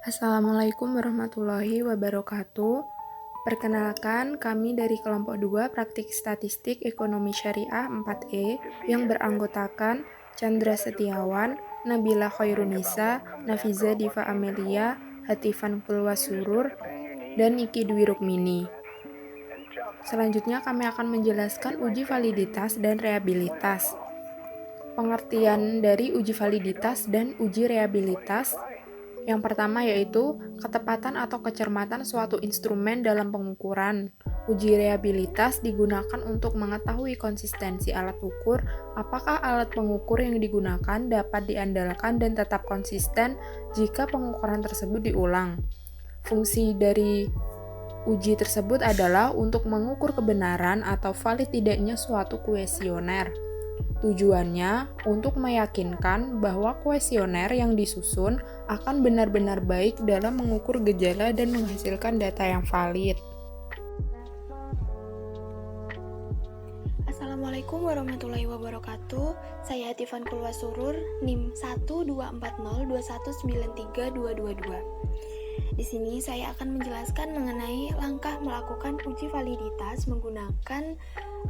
Assalamualaikum warahmatullahi wabarakatuh. Perkenalkan, kami dari kelompok 2 Praktik Statistik Ekonomi Syariah 4E yang beranggotakan Chandra Setiawan, Nabila Khairunisa, Nafiza Diva Amelia, Hatifan Pulwasurur, dan Niki Dwi Rukmini. Selanjutnya kami akan menjelaskan uji validitas dan reabilitas. Pengertian dari uji validitas dan uji reabilitas. Yang pertama yaitu ketepatan atau kecermatan suatu instrumen dalam pengukuran. Uji reabilitas digunakan untuk mengetahui konsistensi alat ukur, apakah alat pengukur yang digunakan dapat diandalkan dan tetap konsisten jika pengukuran tersebut diulang. Fungsi dari uji tersebut adalah untuk mengukur kebenaran atau valid tidaknya suatu kuesioner. Tujuannya untuk meyakinkan bahwa kuesioner yang disusun akan benar-benar baik dalam mengukur gejala dan menghasilkan data yang valid. Assalamualaikum warahmatullahi wabarakatuh. Saya Hatifan Pulwasurur, NIM 1204021932222. Di sini saya akan menjelaskan mengenai langkah melakukan uji validitas menggunakan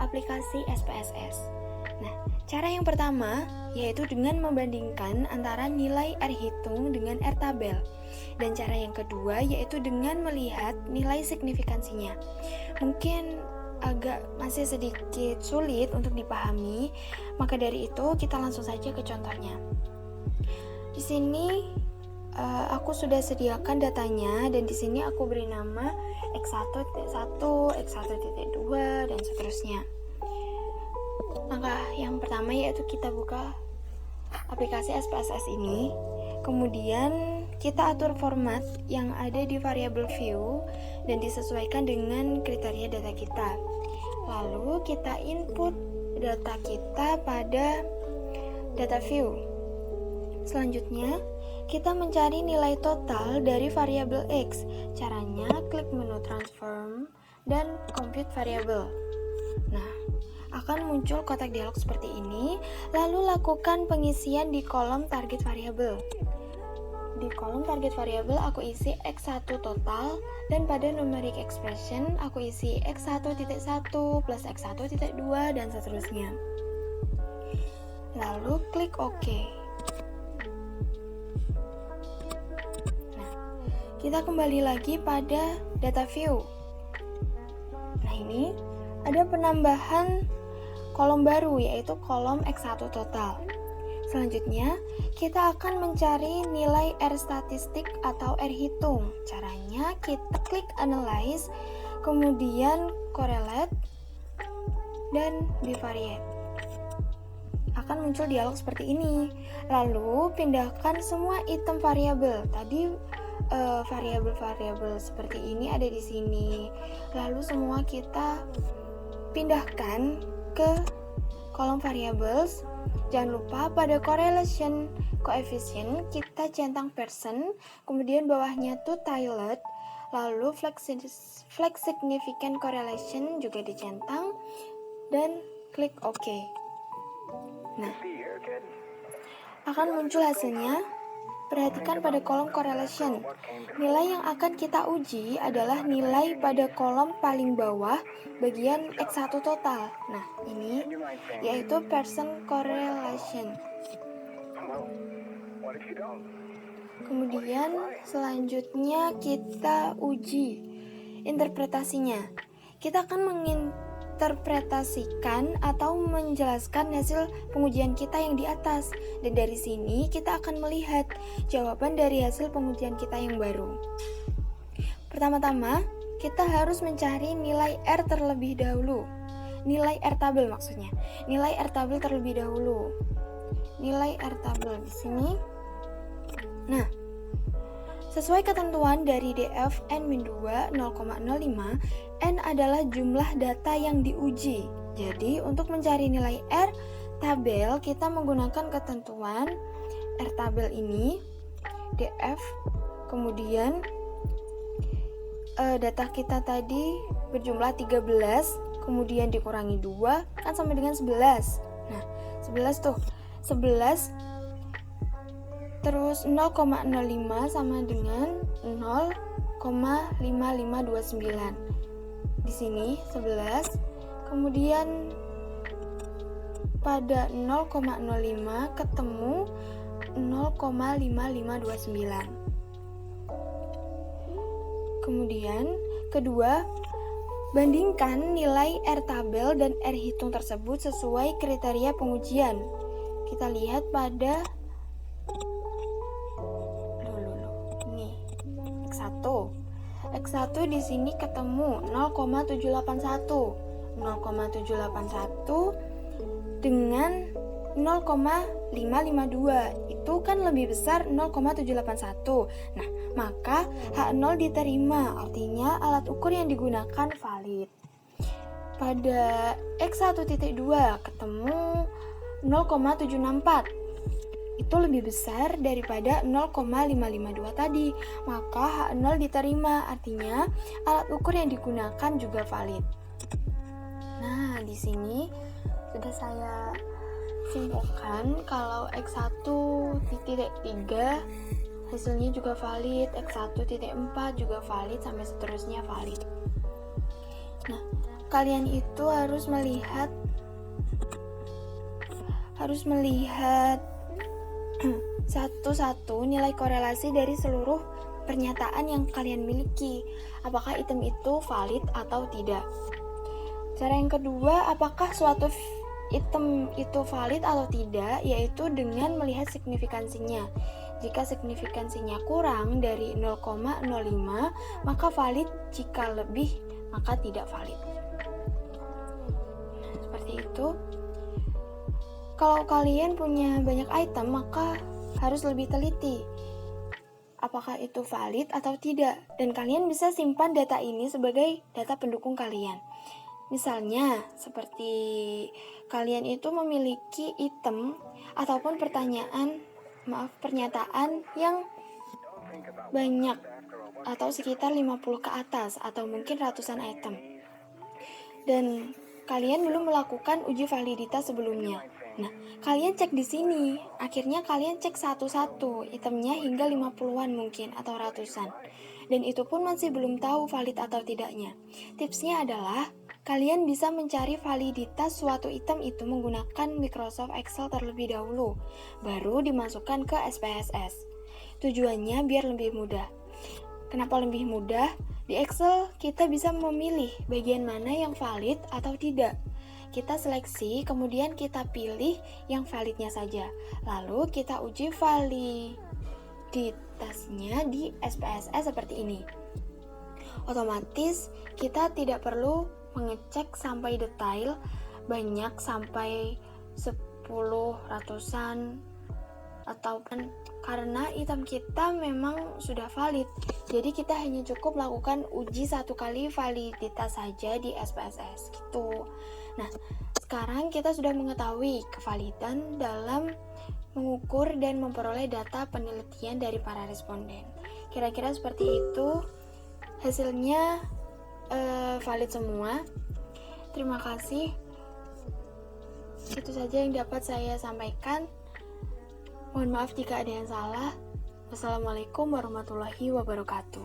aplikasi SPSS. Nah, cara yang pertama yaitu dengan membandingkan antara nilai R hitung dengan R tabel. Dan cara yang kedua yaitu dengan melihat nilai signifikansinya. Mungkin agak masih sedikit sulit untuk dipahami, maka dari itu kita langsung saja ke contohnya. Di sini aku sudah sediakan datanya dan di sini aku beri nama X1.1, X1.2 dan seterusnya. Langkah yang pertama yaitu kita buka aplikasi SPSS ini. Kemudian kita atur format yang ada di variable view dan disesuaikan dengan kriteria data kita. Lalu kita input data kita pada data view. Selanjutnya, kita mencari nilai total dari variabel X. Caranya klik menu transform dan compute variable. Nah, akan muncul kotak dialog seperti ini, lalu lakukan pengisian di kolom target variabel. Di kolom target variabel aku isi X1 total dan pada numeric expression aku isi X1.1 plus X1.2 dan seterusnya. Lalu klik OK. Nah, kita kembali lagi pada data view. Nah, ini ada penambahan kolom baru yaitu kolom X1 total. Selanjutnya, kita akan mencari nilai R statistik atau R hitung. Caranya kita klik analyze, kemudian correlate dan bivariate. Akan muncul dialog seperti ini. Lalu pindahkan semua item variabel. Tadi variabel-variabel seperti ini ada di sini. Lalu semua kita pindahkan ke kolom variables. Jangan lupa pada correlation coefficient kita centang percent, kemudian bawahnya tuh tilde, lalu flag significant correlation juga dicentang dan klik OK. Nah, akan muncul hasilnya. Perhatikan pada kolom correlation. Nilai yang akan kita uji adalah nilai pada kolom paling bawah bagian X1 total. Nah, ini yaitu percent correlation. Kemudian selanjutnya kita uji interpretasinya. Kita akan menginterpretasikan atau menjelaskan hasil pengujian kita yang di atas. Dan dari sini kita akan melihat jawaban dari hasil pengujian kita yang baru. Pertama-tama, kita harus mencari nilai R terlebih dahulu. Nilai R tabel maksudnya. Nilai R tabel terlebih dahulu. Nilai R tabel di sini. Nah, sesuai ketentuan dari DF N-2 0,05, N adalah jumlah data yang diuji. Jadi, untuk mencari nilai R tabel, kita menggunakan ketentuan R tabel ini, DF, kemudian data kita tadi berjumlah 13, kemudian dikurangi 2, kan sama dengan 11. Nah, 11 tuh. 11 Terus 0,05 sama dengan 0,5529. Di sini 11. Kemudian pada 0,05 ketemu 0,5529. Kemudian kedua, bandingkan nilai R tabel dan R hitung tersebut sesuai kriteria pengujian. Kita lihat pada ini X1. X1 di sini ketemu 0,781. 0,781 dengan 0,552 itu kan lebih besar 0,781. Nah, maka H0 diterima, artinya alat ukur yang digunakan valid. Pada X1.2 ketemu 0,764. Itu lebih besar daripada 0,552 tadi, maka H0 diterima, artinya alat ukur yang digunakan juga valid. Nah, di sini sudah saya simpulkan kalau X1.3 hasilnya juga valid, X1.4 juga valid, sampai seterusnya valid. Nah, kalian itu harus melihat satu-satu nilai korelasi dari seluruh pernyataan yang kalian miliki. Apakah item itu valid atau tidak? Cara yang kedua, apakah suatu item itu valid atau tidak, yaitu dengan melihat signifikansinya. Jika signifikansinya kurang dari 0,05, maka valid, jika lebih, maka tidak valid. Seperti itu. Kalau kalian punya banyak item, maka harus lebih teliti. Apakah itu valid atau tidak? Dan kalian bisa simpan data ini sebagai data pendukung kalian. Misalnya, seperti kalian itu memiliki item ataupun pernyataan yang banyak atau sekitar 50 ke atas atau mungkin ratusan item. Dan kalian belum melakukan uji validitas sebelumnya. Nah, kalian cek di sini. Akhirnya kalian cek satu-satu itemnya hingga 50-an mungkin atau ratusan. Dan itu pun masih belum tahu valid atau tidaknya. Tipsnya adalah kalian bisa mencari validitas suatu item itu menggunakan Microsoft Excel terlebih dahulu, baru dimasukkan ke SPSS. Tujuannya biar lebih mudah. Kenapa lebih mudah? Di Excel kita bisa memilih bagian mana yang valid atau tidak. Kita seleksi, kemudian kita pilih yang validnya saja. Lalu kita uji validitasnya di SPSS seperti ini. Otomatis kita tidak perlu mengecek sampai detail banyak sampai 10 ratusan ataupun karena item kita memang sudah valid. Jadi kita hanya cukup melakukan uji satu kali validitas saja di SPSS gitu. Nah, sekarang kita sudah mengetahui kevalidan dalam mengukur dan memperoleh data penelitian dari para responden. Kira-kira seperti itu. Hasilnya valid semua. Terima kasih. Itu saja yang dapat saya sampaikan. Mohon maaf jika ada yang salah. Wassalamualaikum warahmatullahi wabarakatuh.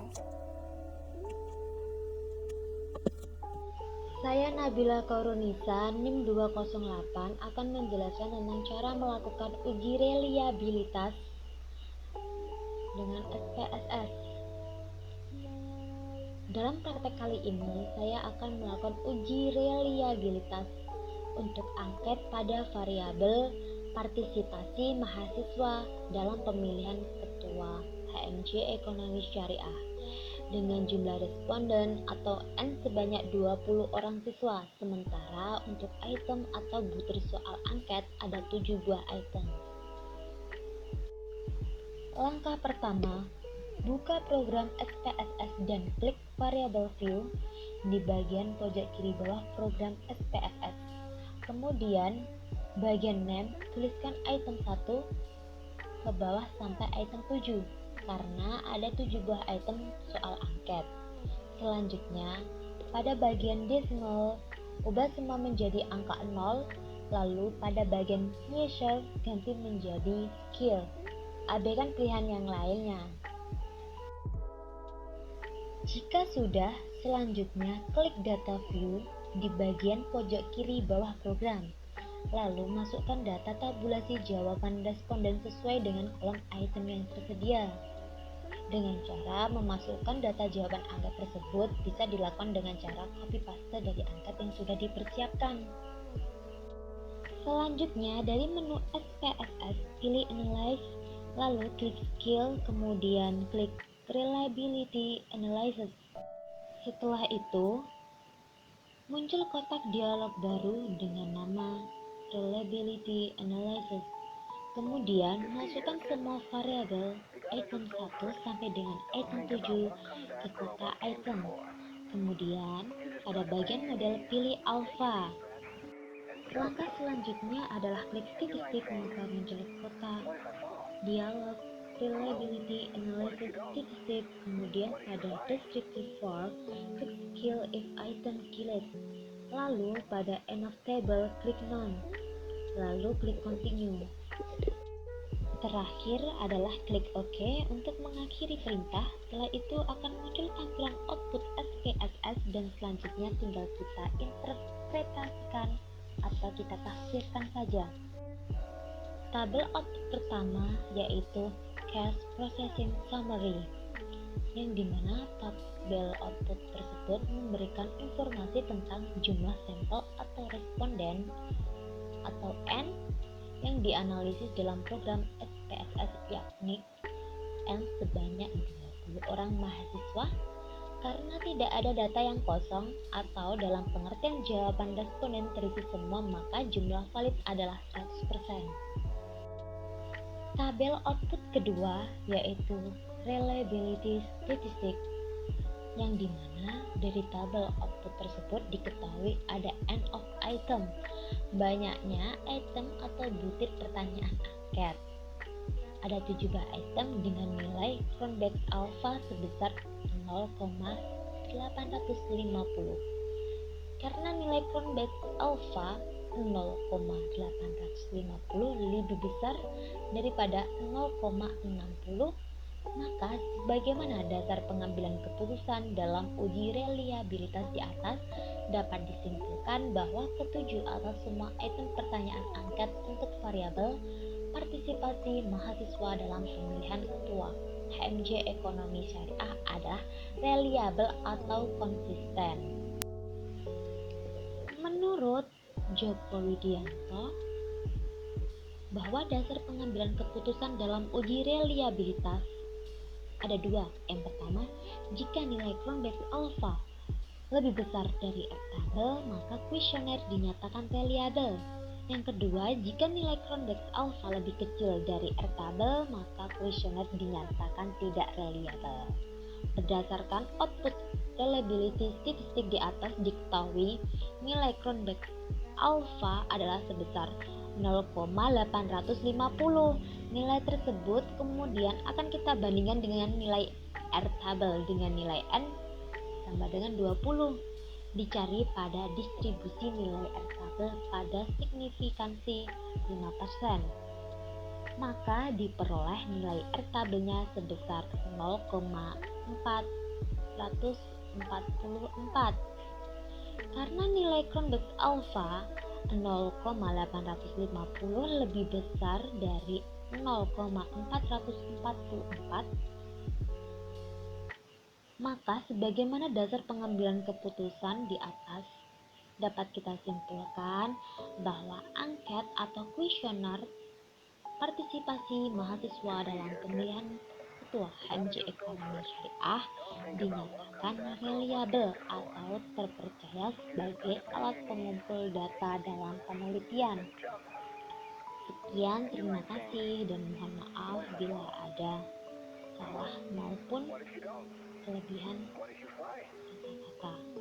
Saya Nabila Kaurunisa, NIM 208 akan menjelaskan tentang cara melakukan uji reliabilitas dengan SPSS. Dalam praktek kali ini, saya akan melakukan uji reliabilitas untuk angket pada variabel partisipasi mahasiswa dalam pemilihan ketua HMJ Ekonomi Syariah dengan jumlah responden atau N sebanyak 20 orang siswa, sementara untuk item atau butir soal angket ada 7 buah item. Langkah pertama, buka program SPSS dan klik variable view di bagian pojok kiri bawah program SPSS. Kemudian, bagian name, tuliskan item 1 ke bawah sampai item 7 karena ada 7 buah item soal angket. Selanjutnya, pada bagian decimal, ubah semua menjadi angka 0, lalu pada bagian measure ganti menjadi skill. abaikan pilihan yang lainnya. Jika sudah, selanjutnya klik Data View di bagian pojok kiri bawah program. Lalu masukkan data tabulasi jawaban responden sesuai dengan kolom item yang tersedia. Dengan cara memasukkan data jawaban angket tersebut bisa dilakukan dengan cara copy paste dari angket yang sudah dipersiapkan. Selanjutnya dari menu SPSS pilih Analyze, lalu klik Skill, kemudian klik Reliability Analysis. Setelah itu, muncul kotak dialog baru dengan nama Reliability Analysis. Kemudian, masukkan semua variabel item 1 sampai dengan item 7 ke kotak item. Kemudian, pada bagian model pilih alpha. Langkah selanjutnya adalah klik statistik, maka muncul kotak dialog Reliability Analysis Statistik. Kemudian pada descriptive form, klik skill if item killed. Lalu pada end of table, klik none. Lalu klik continue. Terakhir adalah klik OK untuk mengakhiri perintah. Setelah itu akan muncul tampilan output SPSS dan selanjutnya tinggal kita interpretasikan atau kita tafsirkan saja. Tabel output pertama yaitu Cache Processing Summary, yang dimana tabel output tersebut memberikan informasi tentang jumlah sampel atau responden atau N yang dianalisis dalam program SPSS, yakni N sebanyak 20 orang mahasiswa. Karena tidak ada data yang kosong atau dalam pengertian jawaban responden terisi semua, maka jumlah valid adalah 100%. Tabel output kedua yaitu Reliability Statistic, yang dimana dari tabel output tersebut diketahui ada N of item, banyaknya item atau butir pertanyaan angket. Ada 17 item dengan nilai Cronbach's alpha sebesar 0,850. Karena nilai Cronbach's alpha 0,850 lebih besar daripada 0,60, maka bagaimana dasar pengambilan keputusan dalam uji reliabilitas di atas dapat disimpulkan bahwa ketujuh atau semua item pertanyaan angket untuk variabel partisipasi mahasiswa dalam pemilihan ketua HMJ Ekonomi Syariah adalah reliabel atau konsisten. Menurut Joko Widianto, bahwa dasar pengambilan keputusan dalam uji reliabilitas ada dua. Yang pertama, jika nilai Cronbach's alpha lebih besar dari tabel, maka kuesioner dinyatakan reliabel. Yang kedua, jika nilai Cronbach's alpha lebih kecil dari tabel, maka kuesioner dinyatakan tidak reliabel. Berdasarkan output reliability statistik di atas diketahui nilai Cronbach's alpha adalah sebesar 0,850. Nilai tersebut kemudian akan kita bandingkan dengan nilai tabel dengan nilai N sama dengan 20. Dicari pada distribusi nilai tabel pada signifikansi 5%. Maka diperoleh nilai tabelnya sebesar 0,444. Karena nilai Cronbach's alpha 0,850 lebih besar dari 0,444, maka sebagaimana dasar pengambilan keputusan di atas dapat kita simpulkan bahwa angket atau kuesioner partisipasi mahasiswa dalam pemilihan ketua HMJ Ekonomi Syariah dinyatakan reliabel atau terpercaya sebagai alat pengumpul data dalam penelitian. Sekian, terima kasih dan mohon maaf bila ada salah maupun kelebihan kata-kata.